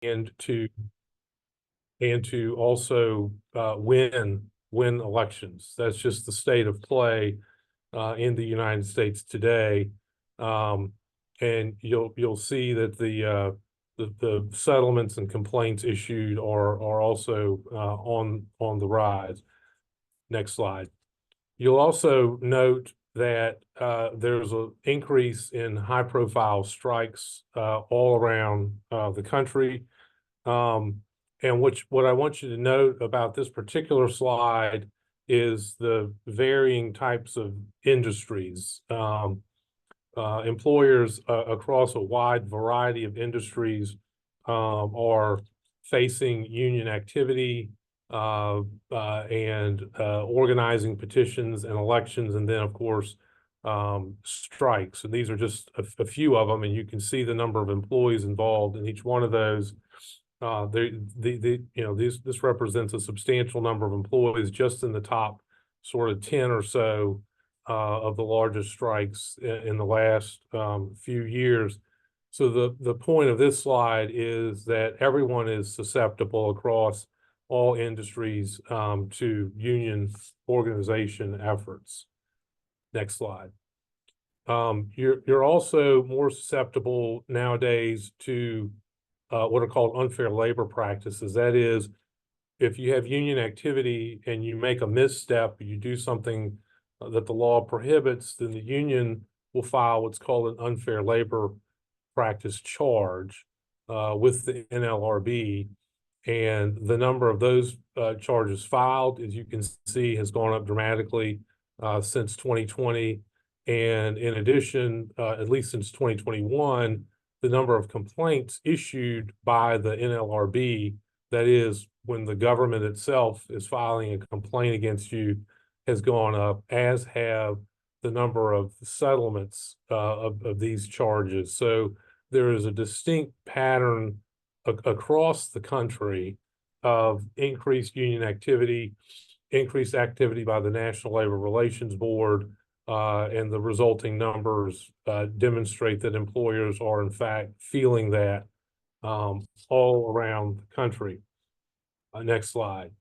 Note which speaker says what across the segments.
Speaker 1: and to also win elections. That's just the state of play in the United States today. And you'll see that the settlements and complaints issued are also on the rise. Next slide. You'll also note that there's an increase in high-profile strikes all around the country. And what I want you to note about this particular slide is the varying types of industries. Employers across a wide variety of industries are facing union activity and organizing petitions and elections, and then, of course, strikes. And these are just a few of them, and you can see the number of employees involved in each one of those. This represents a substantial number of employees just in the top sort of 10 or so of the largest strikes in the last few years. So the point of this slide is that everyone is susceptible across all industries to union organization efforts. Next slide. You're also more susceptible nowadays to what are called unfair labor practices. That is, if you have union activity and you make a misstep, you do something that the law prohibits, then the union will file what's called an unfair labor practice charge with the NLRB. And the number of those charges filed, as you can see, has gone up dramatically since 2020. And in addition, at least since 2021, the number of complaints issued by the NLRB, that is, when the government itself is filing a complaint against you, has gone up, as have the number of settlements of these charges. So there is a distinct pattern across the country of increased union activity, increased activity by the National Labor Relations Board, and the resulting numbers demonstrate that employers are, in fact, feeling that all around the country. Next slide.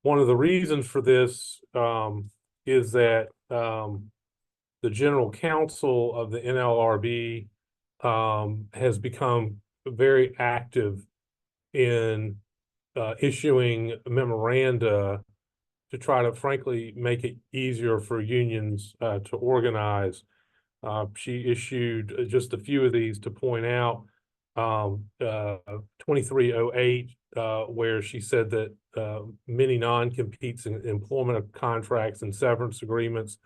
Speaker 1: One of the reasons for this is that the General Counsel of the NLRB has become very active in issuing memoranda to try to, frankly, make it easier for unions to organize. She issued just a few of these to point out. 2308, where she said that many non-competes in employment contracts and severance agreements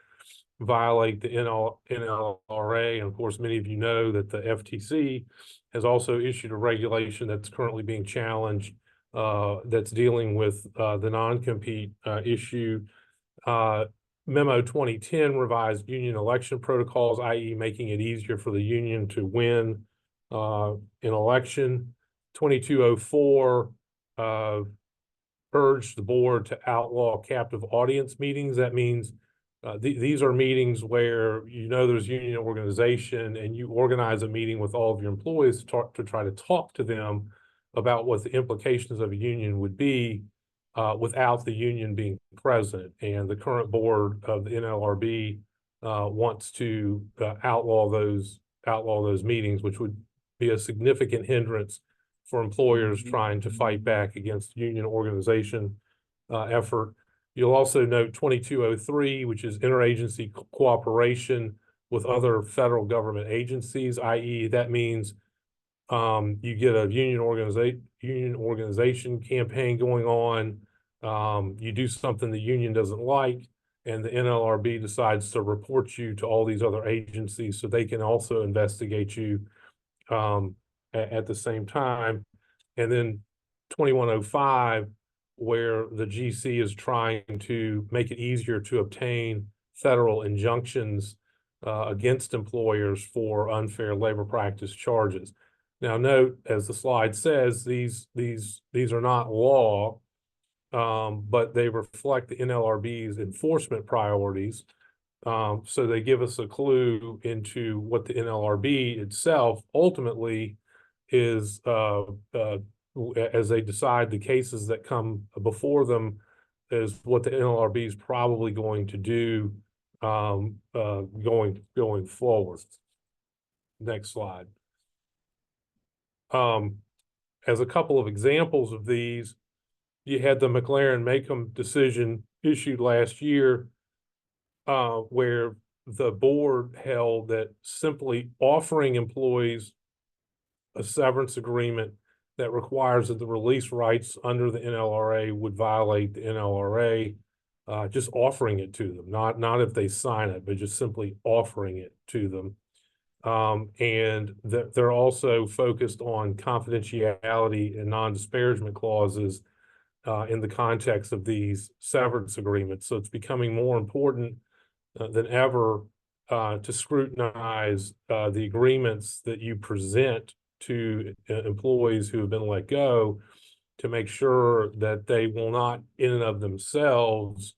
Speaker 1: violate the NLRA. And of course, many of you know that the FTC has also issued a regulation that's currently being challenged that's dealing with the non-compete issue. Memo 2010 revised union election protocols, i.e. making it easier for the union to win an election. 2204 urged the board to outlaw captive audience meetings. That means these are meetings where there's union organization and you organize a meeting with all of your employees to try to talk to them about what the implications of a union would be without the union being present. And the current board of the NLRB wants to outlaw those meetings, which would be a significant hindrance for employers trying to fight back against union organization effort. You'll also note 2203, which is interagency cooperation with other federal government agencies, i.e. that means you get a union organization campaign going on, you do something the union doesn't like, and the NLRB decides to report you to all these other agencies so they can also investigate you at the same time. And then 2105, where the GC is trying to make it easier to obtain federal injunctions against employers for unfair labor practice charges. Now, note, as the slide says, these are not law, but they reflect the NLRB's enforcement priorities. So they give us a clue into what the NLRB itself ultimately is as they decide the cases that come before them, is what the NLRB is probably going to do going forward. Next slide. As a couple of examples of these, you had the McLaren-Macomb decision issued last year, where the board held that simply offering employees a severance agreement that requires that the release rights under the NLRA would violate the NLRA. Just offering it to them, not if they sign it, but just simply offering it to them. And they're also focused on confidentiality and non-disparagement clauses in the context of these severance agreements. So it's becoming more important than ever to scrutinize the agreements that you present to employees who have been let go, to make sure that they will not in and of themselves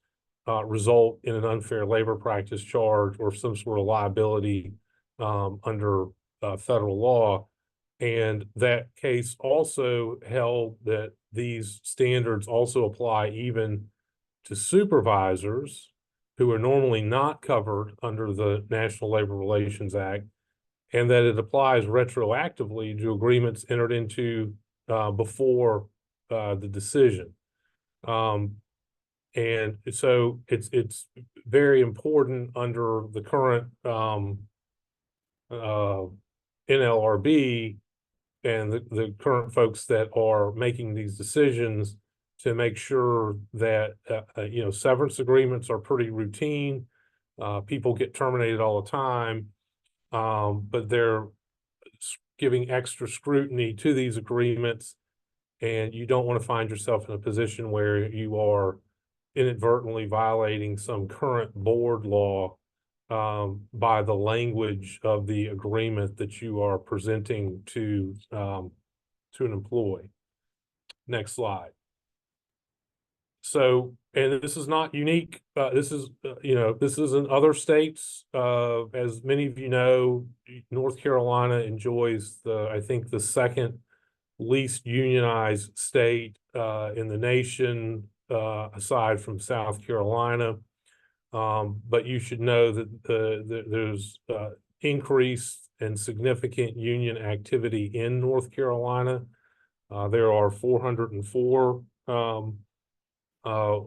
Speaker 1: result in an unfair labor practice charge or some sort of liability under federal law. And that case also held that these standards also apply even to supervisors who are normally not covered under the National Labor Relations Act, and that it applies retroactively to agreements entered into before the decision. And so it's very important under the current NLRB and the current folks that are making these decisions to make sure that severance agreements are pretty routine. People get terminated all the time, but they're giving extra scrutiny to these agreements, and you don't want to find yourself in a position where you are inadvertently violating some current board law by the language of the agreement that you are presenting to an employee. Next slide. So, and this is not unique. This is in other states. As many of you know, North Carolina enjoys I think the second least unionized state in the nation, aside from South Carolina. But you should know that there's increased and significant union activity in North Carolina. There are 404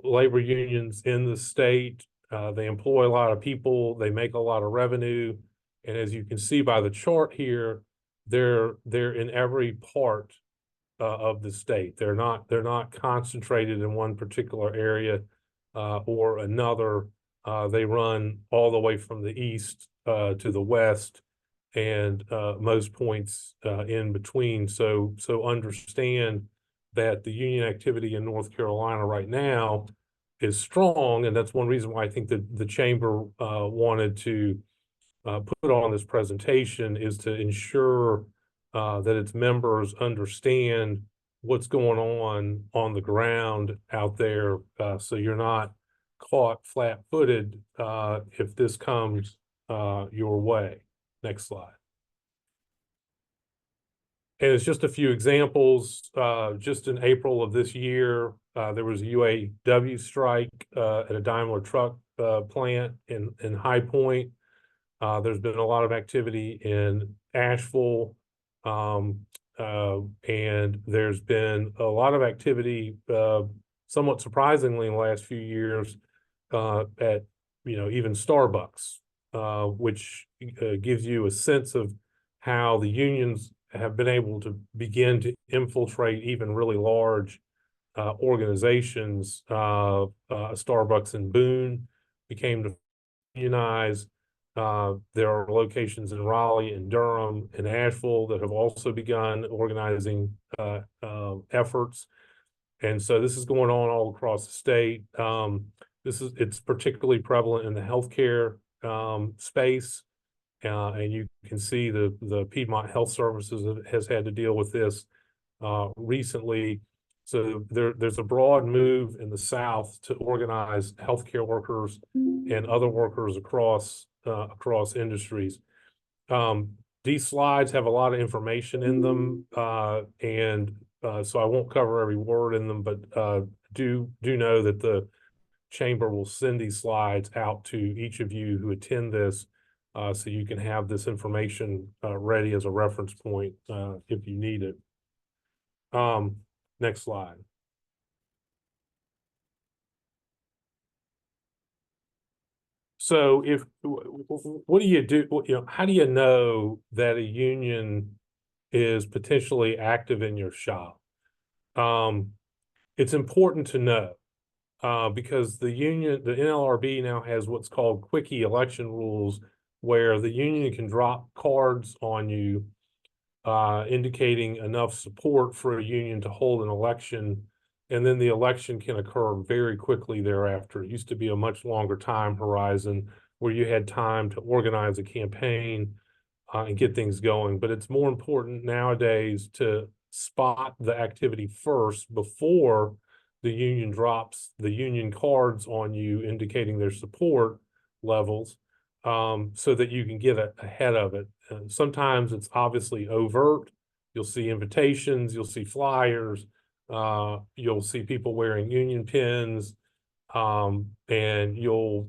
Speaker 1: labor unions in the state. They employ a lot of people. They make a lot of revenue. And as you can see by the chart here, they're in every part of the state. They're not concentrated in one particular area or another. They run all the way from the east to the west, and most points in between. So understand that the union activity in North Carolina right now is strong, and that's one reason why I think that the chamber wanted to put on this presentation, is to ensure that its members understand what's going on the ground out there, so you're not caught flat-footed if this comes your way. Next slide. And it's just a few examples. Just in April of this year, there was a UAW strike at a Daimler truck plant in High Point. There's been a lot of activity in Asheville, and there's been a lot of activity, somewhat surprisingly, in the last few years at even Starbucks, which gives you a sense of how the unions have been able to begin to infiltrate even really large organizations. Starbucks in Boone became to unionize. There are locations in Raleigh and Durham and Asheville that have also begun organizing efforts. And so this is going on all across the state. It's particularly prevalent in the healthcare space. And you can see the Piedmont Health Services has had to deal with this recently. So there's a broad move in the South to organize healthcare workers and other workers across industries. These slides have a lot of information in them, so I won't cover every word in them, but do know that the chamber will send these slides out to each of you who attend this, so you can have this information ready as a reference point if you need it. Next slide. So what do you do? How do you know that a union is potentially active in your shop? It's important to know because the NLRB now has what's called quickie election rules, where the union can drop cards on you indicating enough support for a union to hold an election, and then the election can occur very quickly thereafter. It used to be a much longer time horizon where you had time to organize a campaign and get things going. But it's more important nowadays to spot the activity first before the union drops the union cards on you indicating their support levels, so that you can get ahead of it. Sometimes it's obviously overt. You'll see invitations, you'll see flyers, you'll see people wearing union pins, and you'll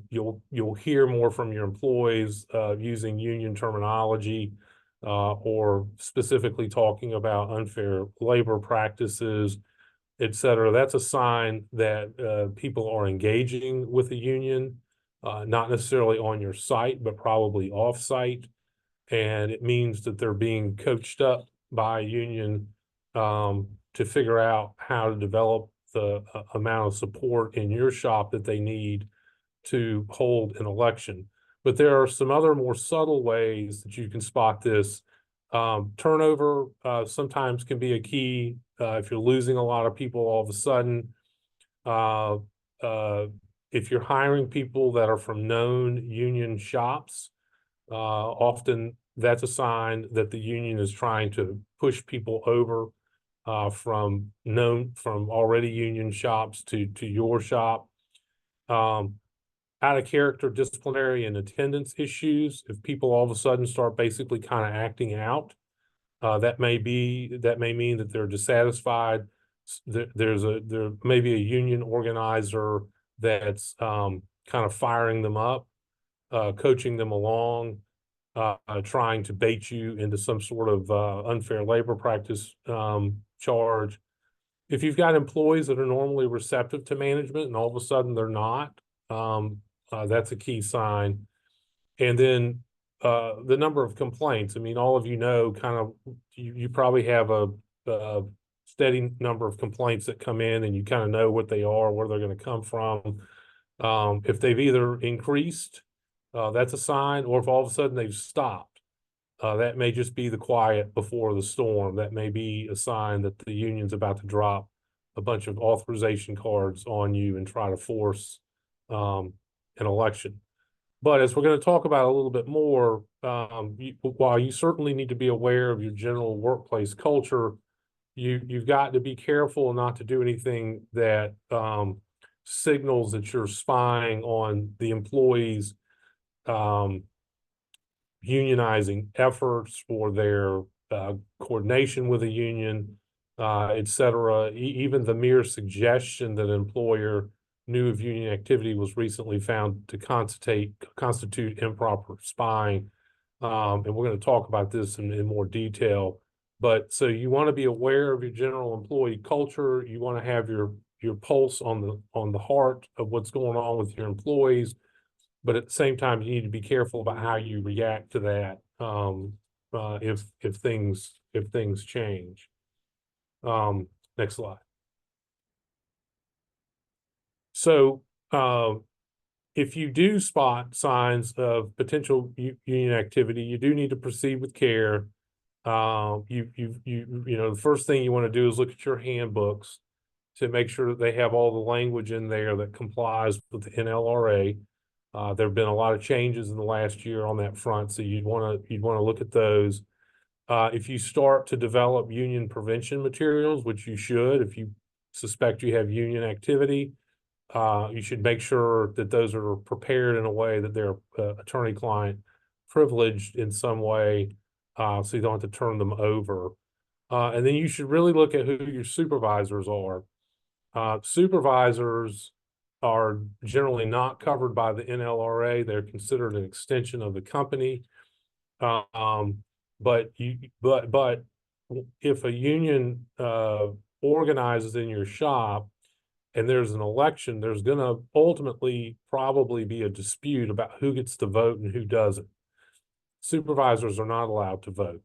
Speaker 1: hear more from your employees using union terminology, or specifically talking about unfair labor practices, et cetera. That's a sign that people are engaging with the union, not necessarily on your site, but probably off-site. And it means that they're being coached up by a union to figure out how to develop the amount of support in your shop that they need to hold an election. But there are some other more subtle ways that you can spot this. Turnover sometimes can be a key. If you're losing a lot of people all of a sudden, uh, if you're hiring people that are from known union shops, often that's a sign that the union is trying to push people over from already union shops to your shop. Out of character disciplinary and attendance issues, if people all of a sudden start basically kind of acting out, that may mean that they're dissatisfied. There may be a union organizer that's kind of firing them up, coaching them along, trying to bait you into some sort of unfair labor practice charge. If you've got employees that are normally receptive to management and all of a sudden they're not, that's a key sign. And then the number of complaints. I mean, all of you know, kind of, you probably have a steady number of complaints that come in, and you kind of know what they are, where they're going to come from. If they've either increased, that's a sign, or if all of a sudden they've stopped, that may just be the quiet before the storm. That may be a sign that the union's about to drop a bunch of authorization cards on you and try to force an election. But as we're going to talk about a little bit more, while you certainly need to be aware of your general workplace culture, you've got to be careful not to do anything that signals that you're spying on the employees' unionizing efforts or their coordination with a union, et cetera. Even the mere suggestion that an employer knew of union activity was recently found to constitute improper spying. And we're going to talk about this in more detail. But so you want to be aware of your general employee culture. You want to have your pulse on the heart of what's going on with your employees. But at the same time, you need to be careful about how you react to that if things change. Next slide. So if you do spot signs of potential union activity, you do need to proceed with care. The first thing you want to do is look at your handbooks to make sure that they have all the language in there that complies with the NLRA. There have been a lot of changes in the last year on that front, so you'd want to look at those. If you start to develop union prevention materials, which you should, if you suspect you have union activity, you should make sure that those are prepared in a way that they're attorney-client privileged in some way, so you don't have to turn them over. And then you should really look at who your supervisors are. Supervisors are generally not covered by the NLRA. They're considered an extension of the company. But if a union organizes in your shop and there's an election, there's going to ultimately probably be a dispute about who gets to vote and who doesn't. Supervisors are not allowed to vote.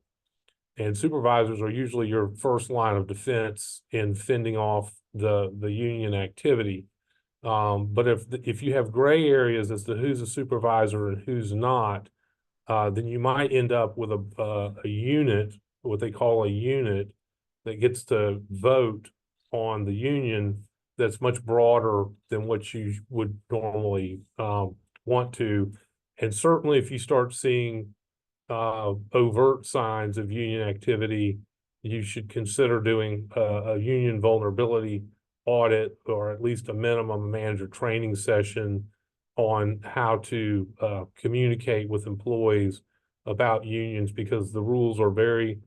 Speaker 1: And supervisors are usually your first line of defense in fending off the union activity. But if you have gray areas as to who's a supervisor and who's not, then you might end up with a unit, what they call a unit, that gets to vote on the union that's much broader than what you would normally want to. And certainly if you start seeing overt signs of union activity, you should consider doing a union vulnerability audit, or at least a minimum manager training session on how to communicate with employees about unions, because the rules are very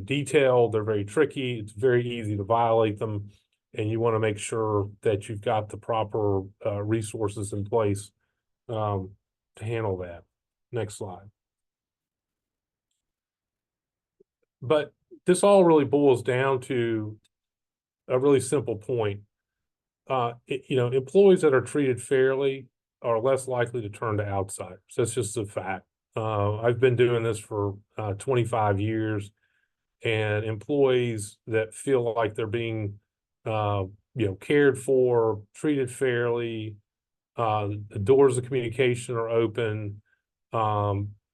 Speaker 1: detailed, they're very tricky, it's very easy to violate them, and you want to make sure that you've got the proper resources in place to handle that. Next slide. But this all really boils down to a really simple point. Employees that are treated fairly are less likely to turn to outsiders. That's just a fact. I've been doing this for 25 years, and employees that feel like they're being, cared for, treated fairly, the doors of communication are open,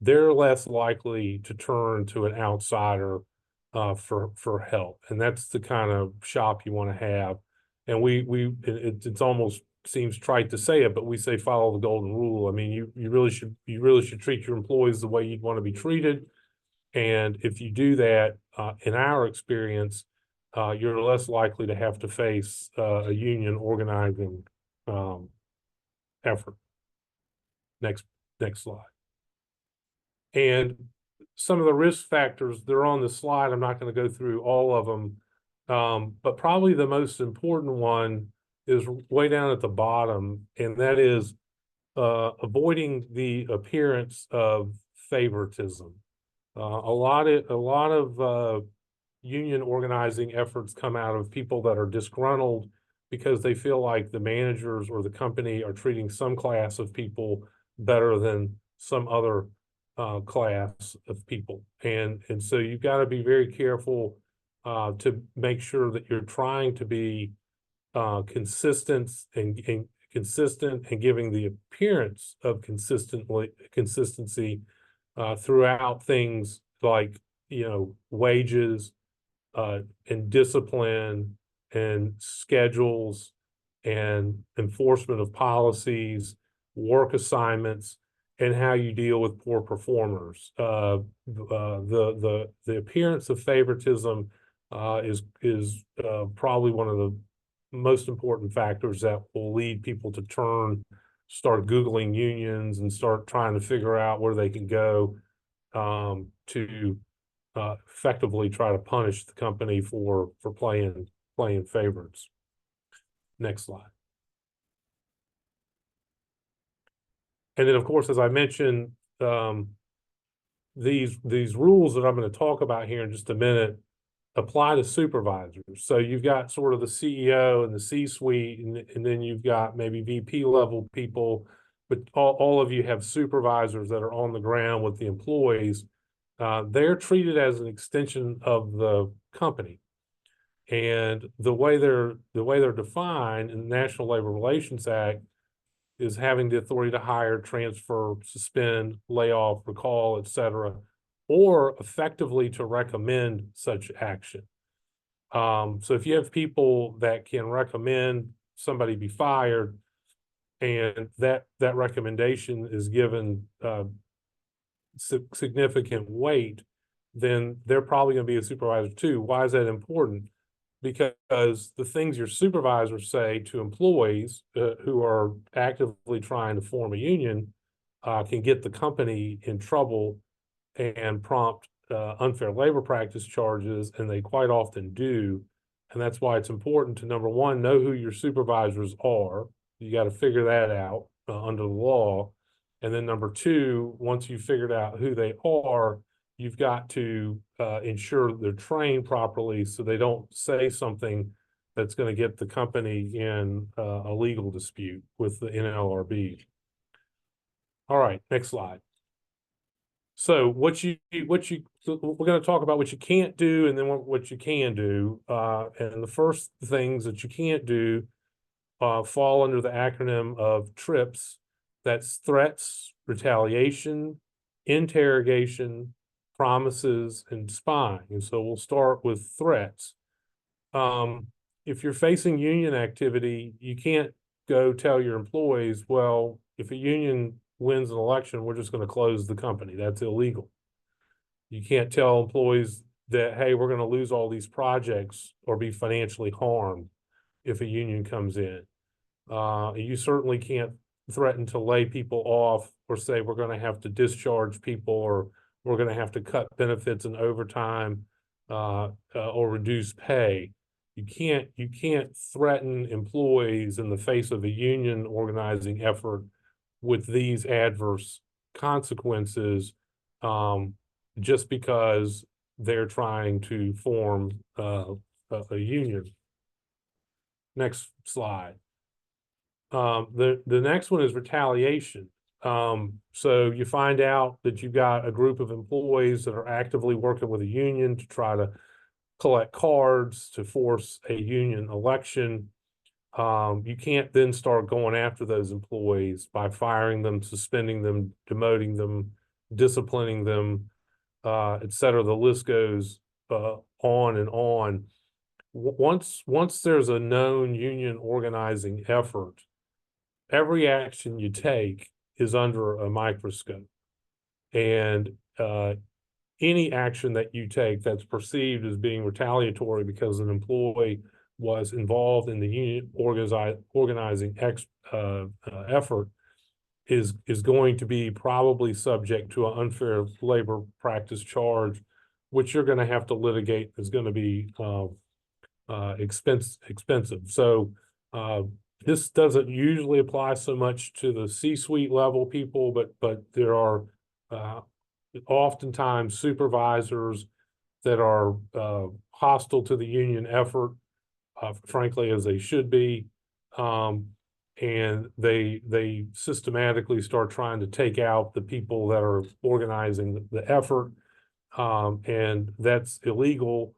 Speaker 1: they're less likely to turn to an outsider for help. And that's the kind of shop you want to have. And it's almost seems trite to say it, but we say follow the golden rule. I mean, you really should treat your employees the way you'd want to be treated. And if you do that, in our experience, you're less likely to have to face a union organizing effort. Next slide. And some of the risk factors, they're on the slide. I'm not going to go through all of them. But probably the most important one is way down at the bottom, and that is avoiding the appearance of favoritism. A lot of union organizing efforts come out of people that are disgruntled because they feel like the managers or the company are treating some class of people better than some other class of people. And so you've got to be very careful to make sure that you're trying to be consistent and giving the appearance of consistency throughout things like, wages and discipline and schedules and enforcement of policies, work assignments, and how you deal with poor performers. The appearance of favoritism is probably one of the most important factors that will lead people to start Googling unions and start trying to figure out where they can go to effectively try to punish the company for playing favorites. Next slide. And then, of course, as I mentioned, these rules that I'm going to talk about here in just a minute apply to supervisors. So you've got sort of the CEO and the C-suite, and then you've got maybe VP level people, but all of you have supervisors that are on the ground with the employees. They're treated as an extension of the company. And the way they're defined in the National Labor Relations Act is having the authority to hire, transfer, suspend, lay off, recall, etc., or effectively to recommend such action. So if you have people that can recommend somebody be fired, and that recommendation is given significant weight, then they're probably going to be a supervisor too. Why is that important? Because the things your supervisors say to employees who are actively trying to form a union can get the company in trouble and prompt unfair labor practice charges, and they quite often do. And that's why it's important to, number one, know who your supervisors are. You got to figure that out under the law. And then number two, once you've figured out who they are, you've got to ensure they're trained properly so they don't say something that's going to get the company in a legal dispute with the NLRB. All right, next slide. So we're going to talk about what you can't do and then what you can do. And the first things that you can't do fall under the acronym of TRIPS. That's threats, retaliation, interrogation, promises, and spying. And so we'll start with threats. If you're facing union activity, you can't go tell your employees, well, if a union wins an election, we're just going to close the company. That's illegal. You can't tell employees that, hey, we're going to lose all these projects or be financially harmed if a union comes in. You certainly can't threaten to lay people off or say we're going to have to discharge people or we're going to have to cut benefits and overtime or reduce pay. You can't threaten employees in the face of a union organizing effort with these adverse consequences just because they're trying to form a union. Next slide. The next one is retaliation. So you find out that you've got a group of employees that are actively working with a union to try to collect cards to force a union election. You can't then start going after those employees by firing them, suspending them, demoting them, disciplining them, et cetera. The list goes on and on. Once there's a known union organizing effort, every action you take is under a microscope. And any action that you take that's perceived as being retaliatory because an employee was involved in the union organizing effort is going to be probably subject to an unfair labor practice charge, which you're going to have to litigate. Is going to be expensive. So this doesn't usually apply so much to the C-suite level people, but there are oftentimes supervisors that are hostile to the union effort, frankly, as they should be. And they systematically start trying to take out the people that are organizing the effort. And that's illegal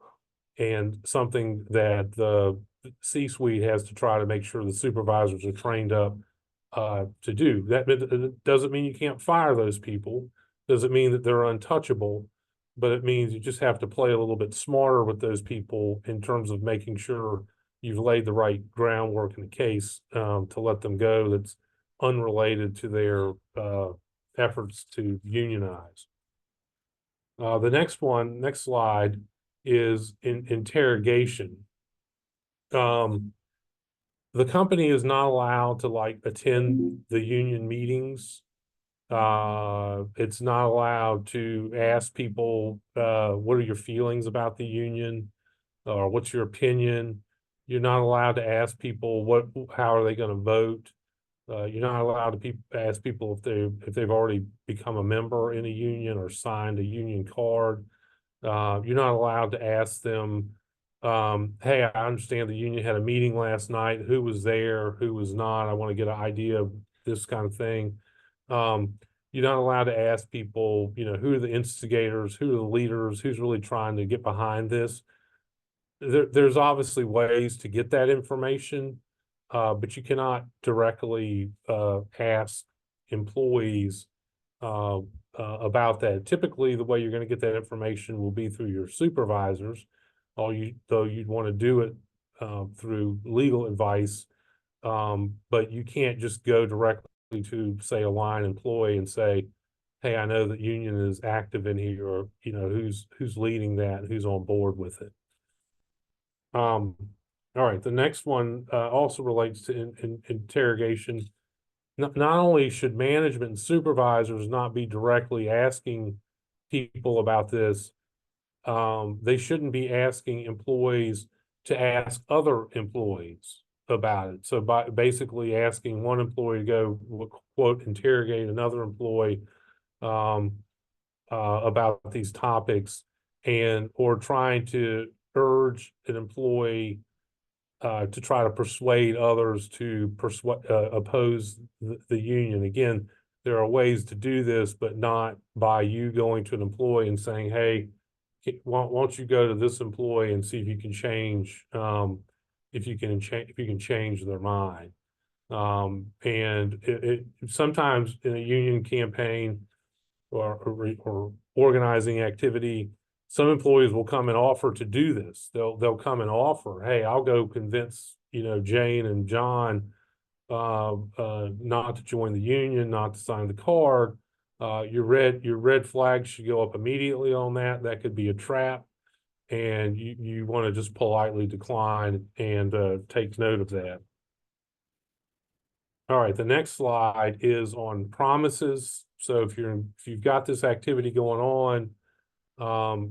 Speaker 1: and something that the C-suite has to try to make sure the supervisors are trained up to do. That doesn't mean you can't fire those people. Doesn't mean that they're untouchable, but it means you just have to play a little bit smarter with those people in terms of making sure you've laid the right groundwork in the case to let them go that's unrelated to their efforts to unionize. The next slide is interrogation. The company is not allowed to attend the union meetings. It's not allowed to ask people, what are your feelings about the union? Or what's your opinion? You're not allowed to ask people how are they going to vote? You're not allowed to ask people if they've already become a member in a union or signed a union card. You're not allowed to ask them, hey, I understand the union had a meeting last night. Who was there? Who was not? I want to get an idea of this kind of thing. You're not allowed to ask people, who are the instigators? Who are the leaders? Who's really trying to get behind this? There's obviously ways to get that information, but you cannot directly ask employees about that. Typically, the way you're going to get that information will be through your supervisors, though you'd want to do it through legal advice, but you can't just go directly to, say, a line employee and say, hey, I know that union is active in here, or who's leading that, who's on board with it. All right, the next one also relates to interrogation. Not only should management and supervisors not be directly asking people about this, they shouldn't be asking employees to ask other employees about it. So by basically asking one employee to go, quote, interrogate another employee um, about these topics, and or trying to urge an employee to try to persuade others to oppose the union. Again, there are ways to do this, but not by you going to an employee and saying, "Hey, why don't you go to this employee and see if you can change, if you can change their mind." And it sometimes in a union campaign or organizing activity, some employees will come and offer to do this. They'll come and offer, "Hey, I'll go convince, Jane and John not to join the union, not to sign the card. Your red flag should go up immediately on that. That could be a trap, and you want to just politely decline and take note of that." All right, the next slide is on promises. So if you've got this activity going on,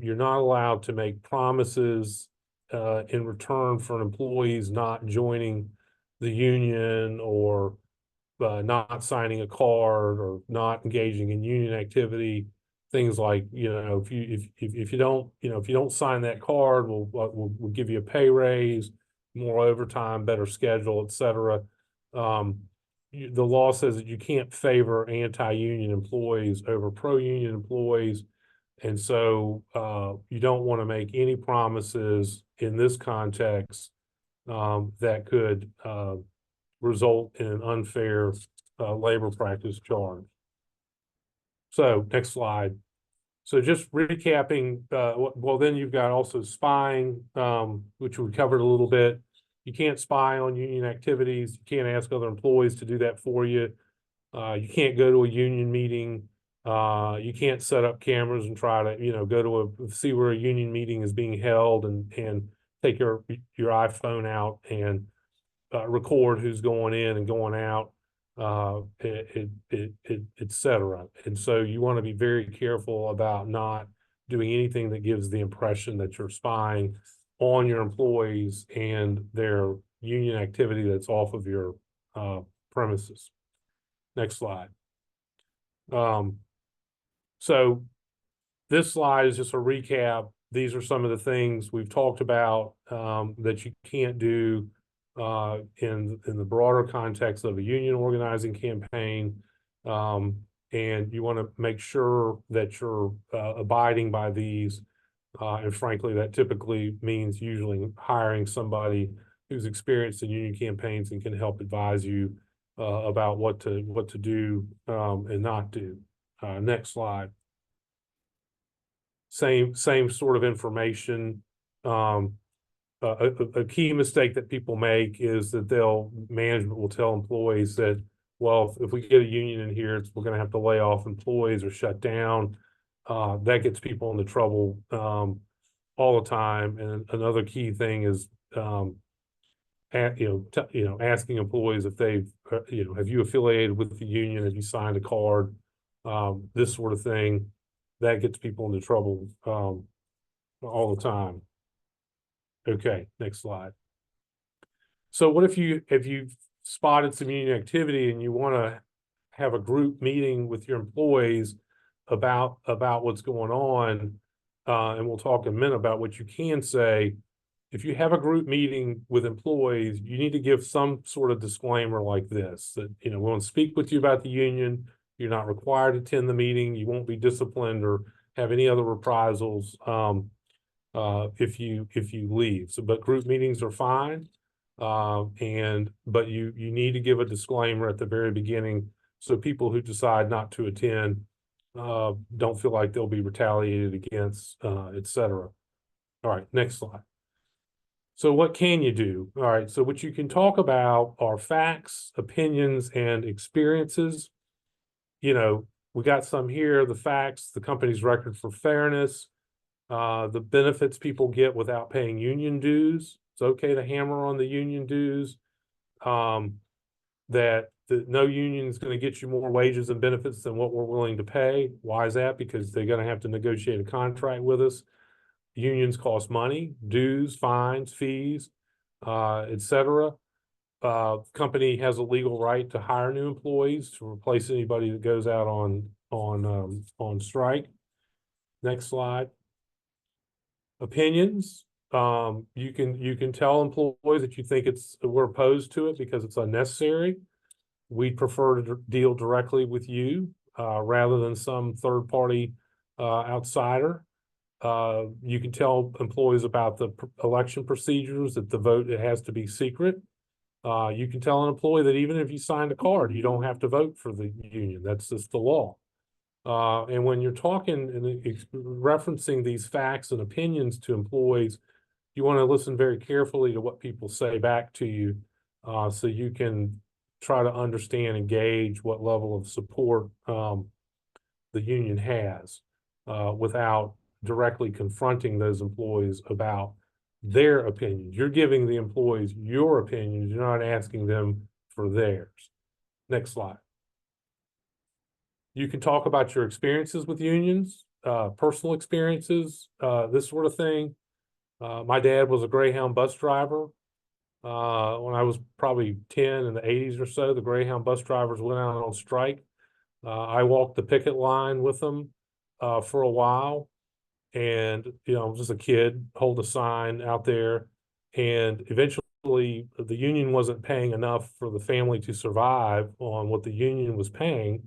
Speaker 1: you're not allowed to make promises in return for employees not joining the union, or not signing a card, or not engaging in union activity. Things like, if you don't, if you don't sign that card, we'll give you a pay raise, more overtime, better schedule, et cetera. The law says that you can't favor anti-union employees over pro-union employees. And so you don't want to make any promises in this context that could result in an unfair labor practice charge. So next slide. So just recapping, well, then you've got also spying, which we covered a little bit. You can't spy on union activities. You can't ask other employees to do that for you. You can't go to a union meeting. You can't set up cameras and try to, go to see where a union meeting is being held, and take your iPhone out and record who's going in and going out, et cetera. And so you want to be very careful about not doing anything that gives the impression that you're spying on your employees and their union activity that's off of your premises. Next slide. So this slide is just a recap. These are some of the things we've talked about that you can't do in the broader context of a union organizing campaign. And you want to make sure that you're abiding by these. And frankly, that typically means usually hiring somebody who's experienced in union campaigns and can help advise you about what to do and not do. Next slide. Same sort of information. A key mistake that people make is that management will tell employees that, well, if we get a union in here, we're going to have to lay off employees or shut down. That gets people into trouble all the time. And another key thing is, asking employees if they've, have you affiliated with the union? Have you signed a card? This sort of thing, that gets people into trouble all the time. Okay, next slide. So what if you've spotted some union activity and you want to have a group meeting with your employees about what's going on, and we'll talk in a minute about what you can say. If you have a group meeting with employees, you need to give some sort of disclaimer like this, that, we want to speak with you about the union. You're not required to attend the meeting. You won't be disciplined or have any other reprisals if you leave. So, but group meetings are fine. But you need to give a disclaimer at the very beginning, so people who decide not to attend don't feel like they'll be retaliated against, et cetera. All right, next slide. So what can you do? All right, so what you can talk about are facts, opinions, and experiences. We got some here: the facts, the company's record for fairness, the benefits people get without paying union dues. It's okay to hammer on the union dues. That no union is going to get you more wages and benefits than what we're willing to pay. Why is that? Because they're going to have to negotiate a contract with us. unions cost money, dues, fines, fees, etc. Company has a legal right to hire new employees to replace anybody that goes out on strike. Next slide. Opinions. You can tell employees that you think we're opposed to it because it's unnecessary. We prefer to deal directly with you rather than some third party outsider. You can tell employees about the election procedures, that the vote, it has to be secret. You can tell an employee that even if you signed a card, you don't have to vote for the union. That's just the law. And when you're talking and referencing these facts and opinions to employees, you want to listen very carefully to what people say back to you, so you can try to understand and gauge what level of support the union has without directly confronting those employees about their opinions. You're giving the employees your opinions. You're not asking them for theirs. Next slide. You can talk about your experiences with unions, personal experiences, this sort of thing. My dad was a Greyhound bus driver. When I was probably 10 in the 80s or so, the Greyhound bus drivers went out on strike. I walked the picket line with them for a while. And, you know, I was just a kid, hold a sign out there. And eventually the union wasn't paying enough for the family to survive on what the union was paying.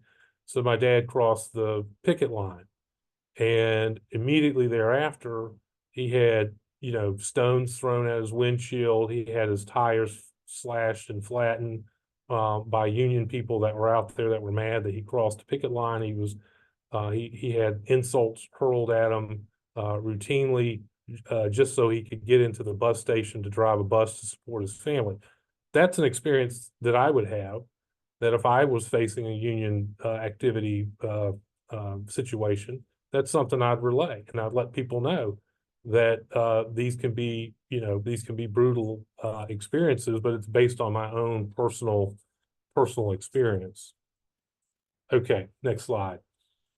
Speaker 1: So my dad crossed the picket line. And immediately thereafter, he had, you know, stones thrown at his windshield. He had his tires slashed and flattened by union people that were out there that were mad that he crossed the picket line. He had insults hurled at him routinely just so he could get into the bus station to drive a bus to support his family. That's an experience that I would have, that if I was facing a union activity situation, that's something I'd relay, and I'd let people know that these can be, you know, these can be brutal experiences, but it's based on my own personal experience. Okay, next slide.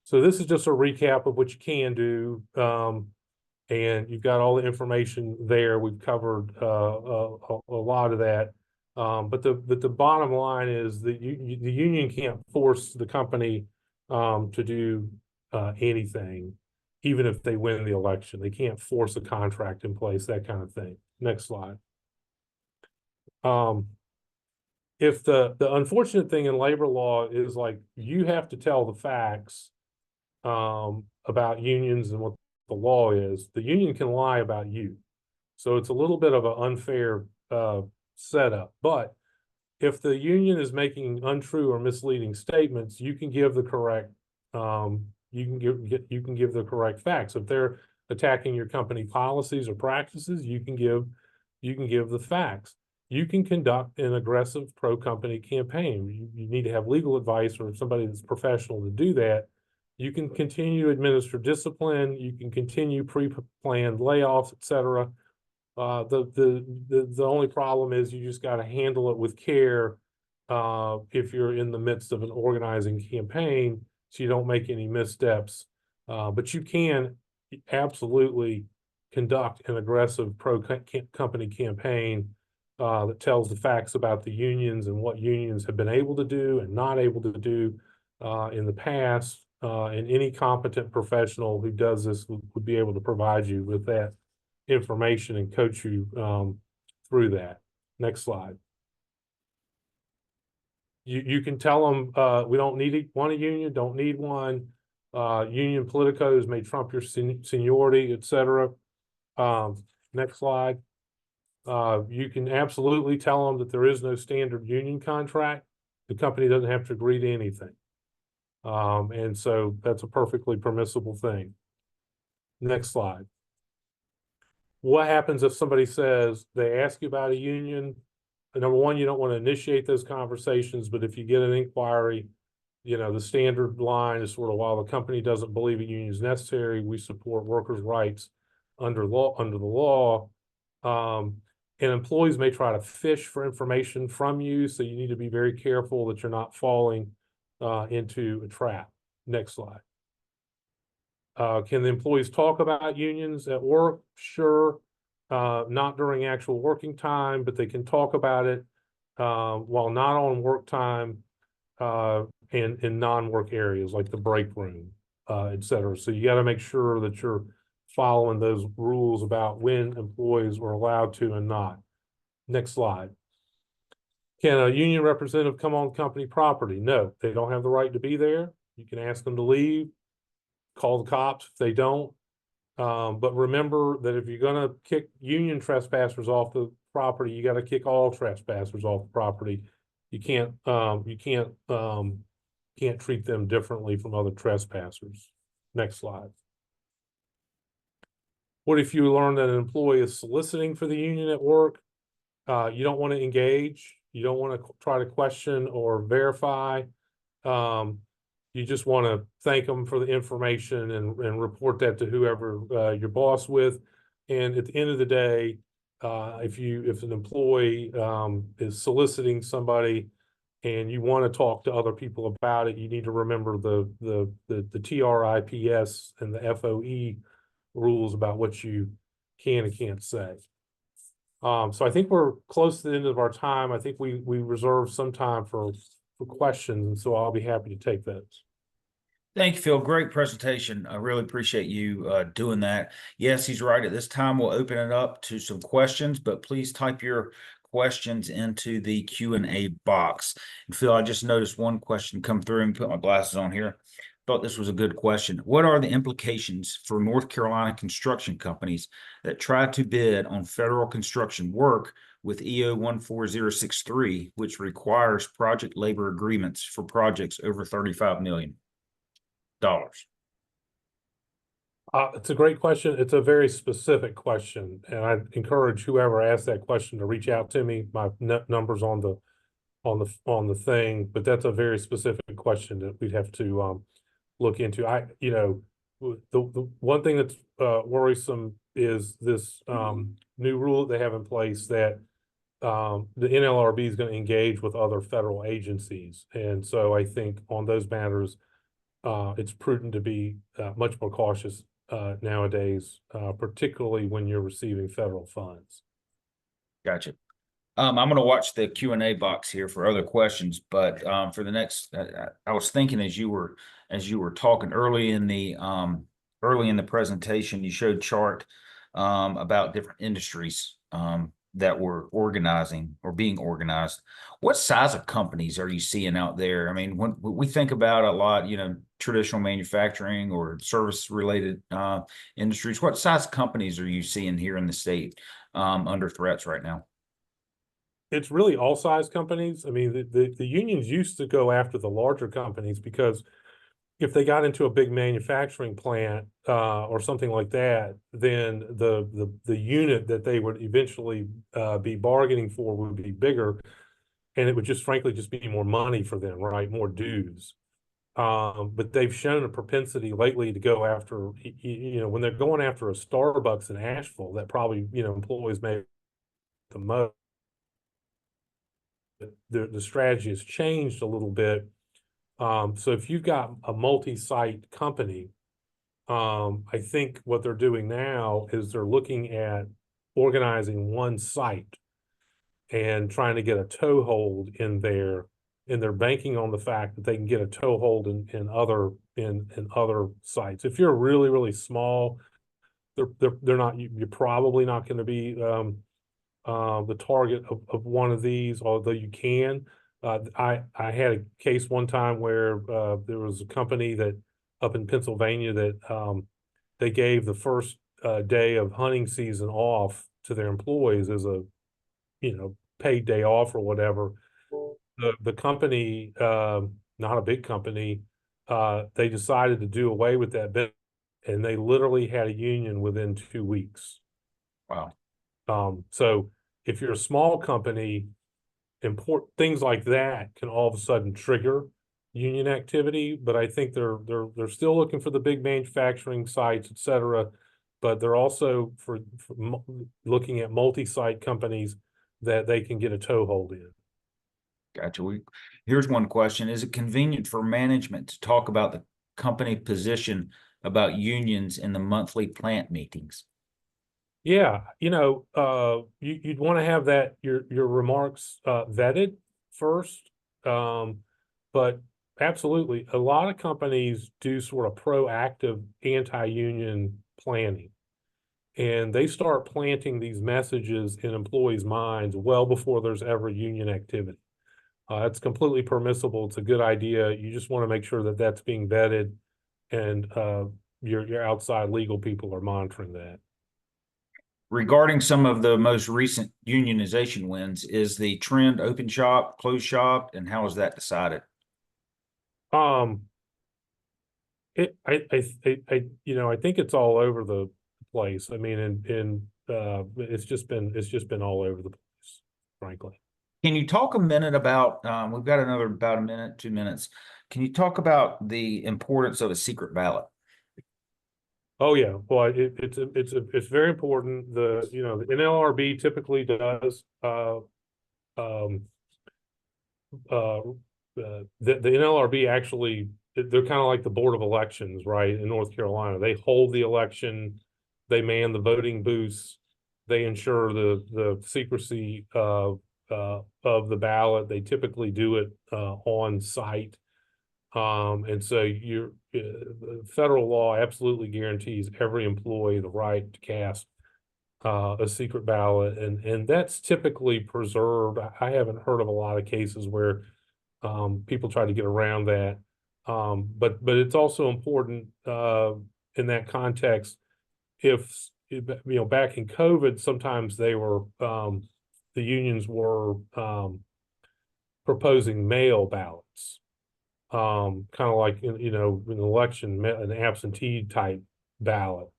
Speaker 1: So this is just a recap of what you can do, and you've got all the information there. We've covered a lot of that, but the bottom line is that the union can't force the company to do anything, even if they win the election. They can't force a contract in place, that kind of thing. Next slide. If the unfortunate thing in labor law is, like, you have to tell the facts about unions and what the law is, the union can lie about you. So it's a little bit of an unfair setup. But if the union is making untrue or misleading statements, you can give the correct you can give the correct facts. If they're attacking your company policies or practices, you can give the facts. You can conduct an aggressive pro-company campaign. You need to have legal advice or somebody that's professional to do that. You can continue to administer discipline. You can continue pre-planned layoffs, etc. The only problem is you just got to handle it with care if you're in the midst of an organizing campaign, so you don't make any missteps. But you can absolutely conduct an aggressive pro-company campaign that tells the facts about the unions and what unions have been able to do and not able to do in the past. And any competent professional who does this would be able to provide you with that information and coach you through that. Next slide. You can tell them we don't want a union, don't need one. Union politicos may trump your seniority, etc. Next slide. You can absolutely tell them that there is no standard union contract. The company doesn't have to agree to anything. And so that's a perfectly permissible thing. Next slide. What happens if somebody says, they ask you about a union? Number one, you don't want to initiate those conversations, but if you get an inquiry, you know, the standard line is sort of, while the company doesn't believe a union is necessary, we support workers' rights under the law. And employees may try to fish for information from you, so you need to be very careful that you're not falling into a trap. Next slide. Can the employees talk about unions at work? Sure. Not during actual working time, but they can talk about it while not on work time in non-work areas like the break room, et cetera. So you got to make sure that you're following those rules about when employees are allowed to and not. Next slide. Can a union representative come on company property? No, they don't have the right to be there. You can ask them to leave, call the cops if they don't. But remember that if you're gonna kick union trespassers off the property, you gotta kick all trespassers off the property. You can't treat them differently from other trespassers. Next slide. What if you learn that an employee is soliciting for the union at work? You don't want to engage. You don't want to try to question or verify. You just want to thank them for the information and report that to whoever your boss with. And at the end of the day, if an employee is soliciting somebody and you want to talk to other people about it, you need to remember the TRIPS and the FOE rules about what you can and can't say. So I think we're close to the end of our time. I think we reserve some time for questions, and so I'll be happy to take those.
Speaker 2: Thank you, Phil. Great presentation. I really appreciate you doing that. Yes, he's right. At this time, we'll open it up to some questions, but please type your questions into the Q&A box. And Phil, I just noticed one question come through and put my glasses on here. Thought this was a good question. What are the implications for North Carolina construction companies that try to bid on federal construction work with EO 14063, which requires project labor agreements for projects over $35 million?
Speaker 1: It's a great question. It's a very specific question, and I encourage whoever asked that question to reach out to me. My number's on the thing, but that's a very specific question that we'd have to look into. The one thing that's worrisome is this new rule that they have in place that the NLRB is going to engage with other federal agencies, and so I think on those matters, it's prudent to be much more cautious nowadays, particularly when you're receiving federal funds.
Speaker 2: Gotcha. I'm going to watch the Q&A box here for other questions, but for the next, I was thinking as you were talking early in the presentation, you showed chart about different industries that were organizing or being organized. What size of companies are you seeing out there? I mean, when we think about a lot, traditional manufacturing or service related industries, what size companies are you seeing here in the state under threats right now?
Speaker 1: It's really all size companies. I mean, the unions used to go after the larger companies because if they got into a big manufacturing plant or something like that, then the unit that they would eventually be bargaining for would be bigger, and it would just frankly just be more money for them, right? More dues. But they've shown a propensity lately to go after, when they're going after a Starbucks in Asheville, that probably, employees make the most. The strategy has changed a little bit. So if you've got a multi-site company, I think what they're doing now is they're looking at organizing one site and trying to get a toehold in there, and they're banking on the fact that they can get a toehold in other sites. If you're really, really small, they're not, you're probably not going to be the target of one of these, although you can. I had a case one time where there was a company that up in Pennsylvania that they gave the first day of hunting season off to their employees as a paid day off or whatever. The company, not a big company, they decided to do away with that benefit, and they literally had a union within 2 weeks.
Speaker 2: Wow.
Speaker 1: So if you're a small company, things like that can all of a sudden trigger union activity. But I think they're still looking for the big manufacturing sites, et cetera. But they're also for looking at multi-site companies that they can get a toehold in.
Speaker 2: Gotcha. Here's one question. Is it convenient for management to talk about the company position about unions in the monthly plant meetings?
Speaker 1: Yeah, you'd want to have your remarks vetted first. But absolutely, a lot of companies do sort of proactive anti-union planning. And they start planting these messages in employees' minds well before there's ever union activity. It's completely permissible. It's a good idea. You just want to make sure that that's being vetted, and your outside legal people are monitoring that.
Speaker 2: Regarding some of the most recent unionization wins, is the trend open shop, closed shop, and how is that decided?
Speaker 1: Um, I think it's all over the place. I mean, it's just been all over the place, frankly.
Speaker 2: Can you talk a minute about, we've got another about a minute, 2 minutes. Can you talk about the importance of a secret ballot?
Speaker 1: Oh, yeah. Well, it's very important. The NLRB typically does, um, the NLRB actually, they're kind of like the Board of Elections, right, in North Carolina. They hold the election, they man the voting booths, they ensure the secrecy of the ballot. They typically do it on site. And so federal law absolutely guarantees every employee the right to cast a secret ballot, and that's typically preserved. I haven't heard of a lot of cases where people try to get around that. But it's also important in that context. If back in COVID, sometimes the unions were proposing mail ballots, kind of like an election, an absentee type ballot.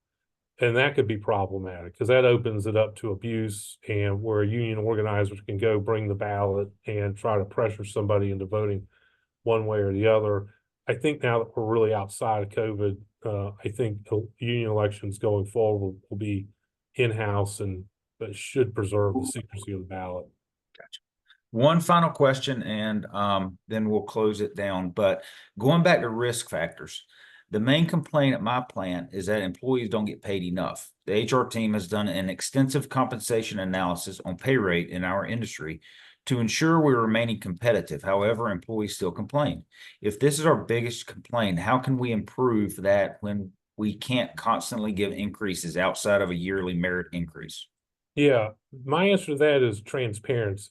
Speaker 1: And that could be problematic because that opens it up to abuse, and where union organizers can go bring the ballot and try to pressure somebody into voting one way or the other. I think now that we're really outside of COVID, I think union elections going forward will be in-house, and but should preserve the secrecy of the ballot.
Speaker 2: Gotcha. One final question, and then we'll close it down. But going back to risk factors, the main complaint at my plant is that employees don't get paid enough. The HR team has done an extensive compensation analysis on pay rate in our industry to ensure we're remaining competitive. However, employees still complain. If this is our biggest complaint, how can we improve that when we can't constantly give increases outside of a yearly merit increase?
Speaker 1: Yeah, my answer to that is transparency.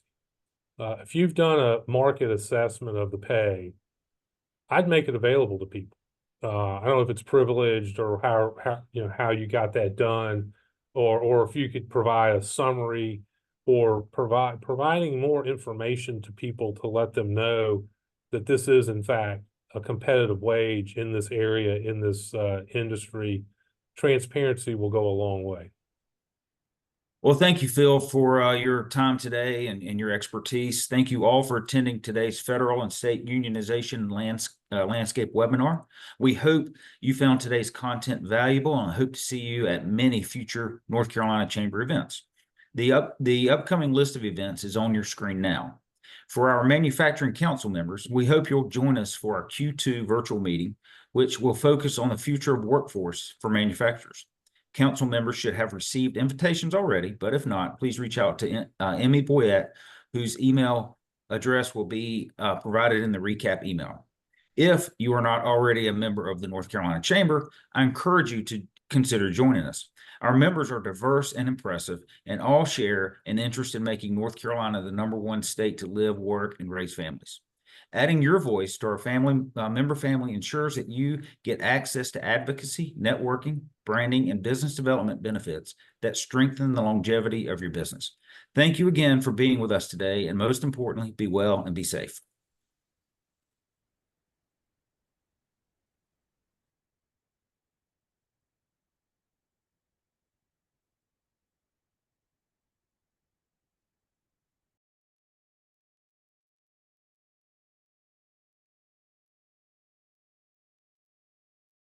Speaker 1: If you've done a market assessment of the pay, I'd make it available to people. I don't know if it's privileged or how you got that done, or if you could provide a summary, or providing more information to people to let them know that this is in fact a competitive wage in this area, in this industry. Transparency will go a long way.
Speaker 2: Well, thank you, Phil, for your time today and your expertise. Thank you all for attending today's federal and state unionization landscape webinar. We hope you found today's content valuable, and I hope to see you at many future North Carolina Chamber events. The upcoming list of events is on your screen now. For our manufacturing council members, we hope you'll join us for our Q2 virtual meeting, which will focus on the future of workforce for manufacturers. Council members should have received invitations already, but if not, please reach out to Emmy Boyette, whose email address will be provided in the recap email. If you are not already a member of the North Carolina Chamber, I encourage you to consider joining us. Our members are diverse and impressive, and all share an interest in making North Carolina the #1 state to live, work, and raise families. Adding your voice to our member family ensures that you get access to advocacy, networking, branding, and business development benefits that strengthen the longevity of your business. Thank you again for being with us today, and most importantly, be well and be safe.